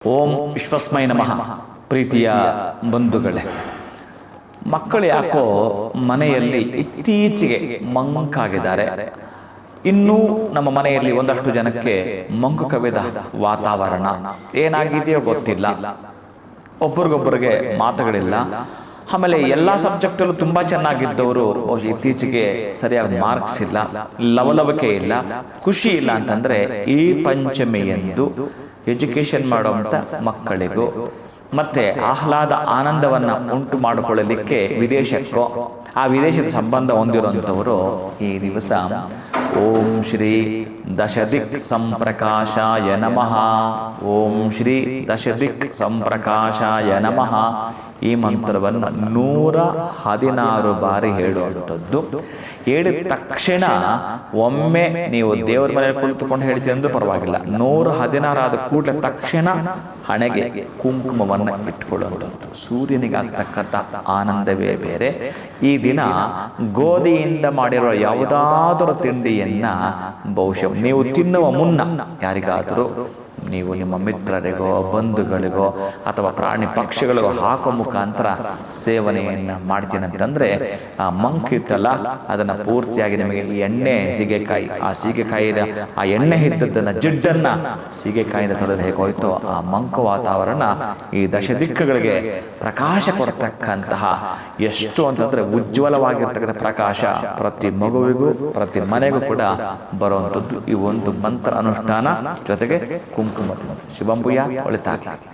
ಓಂ ವಿಶ್ವಸ್ಮೈ ನಮಃ. ಪ್ರೀತಿಯ ಬಂಧುಗಳೇ, ಮಕ್ಕಳು ಯಾಕೋ ಮನೆಯಲ್ಲಿ ಇತ್ತೀಚೆಗೆ ಮಂಕಾಗಿದ್ದಾರೆ. ಇನ್ನೂ ನಮ್ಮ ಮನೆಯಲ್ಲಿ ಒಂದಷ್ಟು ಜನಕ್ಕೆ ಮಂಕು ಕವಿದ ವಾತಾವರಣ. ಏನಾಗಿದೆಯೋ ಗೊತ್ತಿಲ್ಲ, ಒಬ್ಬರಿಗೊಬ್ಬರಿಗೆ ಮಾತುಗಳಿಲ್ಲ. ಆಮೇಲೆ ಎಲ್ಲ ಸಬ್ಜೆಕ್ಟಲ್ಲೂ ತುಂಬ ಚೆನ್ನಾಗಿದ್ದವರು ಇತ್ತೀಚೆಗೆ ಸರಿಯಾಗಿ ಮಾರ್ಕ್ಸ್ ಇಲ್ಲ, ಲವಲವಿಕೆ ಇಲ್ಲ, ಖುಷಿ ಇಲ್ಲ. ಅಂತಂದರೆ ಈ ಪಂಚಮಿಯಂದು ಎಜುಕೇಷನ್ ಮಾಡುವಂಥ ಮಕ್ಕಳಿಗೂ ಮತ್ತೆ ಆಹ್ಲಾದ ಆನಂದವನ್ನು ಉಂಟು ಮಾಡಿಕೊಳ್ಳಲಿಕ್ಕೆ ವಿದೇಶಕ್ಕೋ ಆ ವಿದೇಶದ ಸಂಬಂಧ ಹೊಂದಿರುವಂಥವರು ಈ ದಿವಸ ಓಂ ಶ್ರೀ ದಶದಿಕ್ ಸಂಪ್ರಕಾಶಾಯ ನಮಃ, ಓಂ ಶ್ರೀ ದಶದಿಕ್ ಸಂಪ್ರಕಾಶಾಯ ನಮಃ ಈ ಮಂತ್ರವನ್ನು 116 ಬಾರಿ ಹೇಳುವಂಥದ್ದು. ಹೇಳಿದ ತಕ್ಷಣ ಒಮ್ಮೆ ನೀವು ದೇವರ ಮನೆಯಲ್ಲಿ ಕುಳಿತುಕೊಂಡು ಹೇಳ್ತೀವಿ ಅಂದ್ರೂ ಪರವಾಗಿಲ್ಲ, 116 ಆದ ಕೂಡಲೇ ತಕ್ಷಣ ಹಣೆಗೆ ಕುಂಕುಮವನ್ನು ಇಟ್ಕೊಳ್ಳುವಂಥದ್ದು. ಸೂರ್ಯನಿಗಾಗ್ತಕ್ಕಂಥ ಆನಂದವೇ ಬೇರೆ. ಈ ದಿನ ಗೋಧಿಯಿಂದ ಮಾಡಿರೋ ಯಾವುದಾದರೂ ತಿಂಡಿಯನ್ನ ಬಹುಶಃ ನೀವು ತಿನ್ನುವ ಮುನ್ನ ಯಾರಿಗಾದರೂ ನೀವು ನಿಮ್ಮ ಮಿತ್ರರಿಗೋ ಬಂಧುಗಳಿಗೋ ಅಥವಾ ಪ್ರಾಣಿ ಪಕ್ಷಿಗಳಿಗೋ ಹಾಕೋ ಮುಖಾಂತರ ಸೇವನೆಯನ್ನು ಮಾಡ್ತೀನಿ ಅಂತಂದರೆ ಆ ಮಂಕಿತ್ತಲ್ಲ ಅದನ್ನು ಪೂರ್ತಿಯಾಗಿ ನಿಮಗೆ ಈ ಎಣ್ಣೆ ಸೀಗೆಕಾಯಿ, ಆ ಸೀಗೆಕಾಯಿದ ಆ ಎಣ್ಣೆ ಇದ್ದದ್ದನ್ನು ಜಿಡ್ಡನ್ನು ಸೀಗೆಕಾಯಿಂದ ತೊಳೆದು ಹೇಗೆ ಹೋಯ್ತೋ ಆ ಮಂಕು ವಾತಾವರಣ ಈ ದಶದಿಕ್ಕುಗಳಿಗೆ ಪ್ರಕಾಶ ಕೊಡ್ತಕ್ಕಂತಹ, ಎಷ್ಟು ಅಂತಂದರೆ ಉಜ್ವಲವಾಗಿರ್ತಕ್ಕಂಥ ಪ್ರಕಾಶ ಪ್ರತಿ ಮಗುವಿಗೂ ಪ್ರತಿ ಮನೆಗೂ ಕೂಡ ಬರುವಂಥದ್ದು ಈ ಒಂದು ಮಂತ್ರ ಅನುಷ್ಠಾನ ಜೊತೆಗೆ ಕುಂಕುಮ. ಶುಭಂ ಭೂಯಾತ್. ಒಳಿತಾಗಲಿ.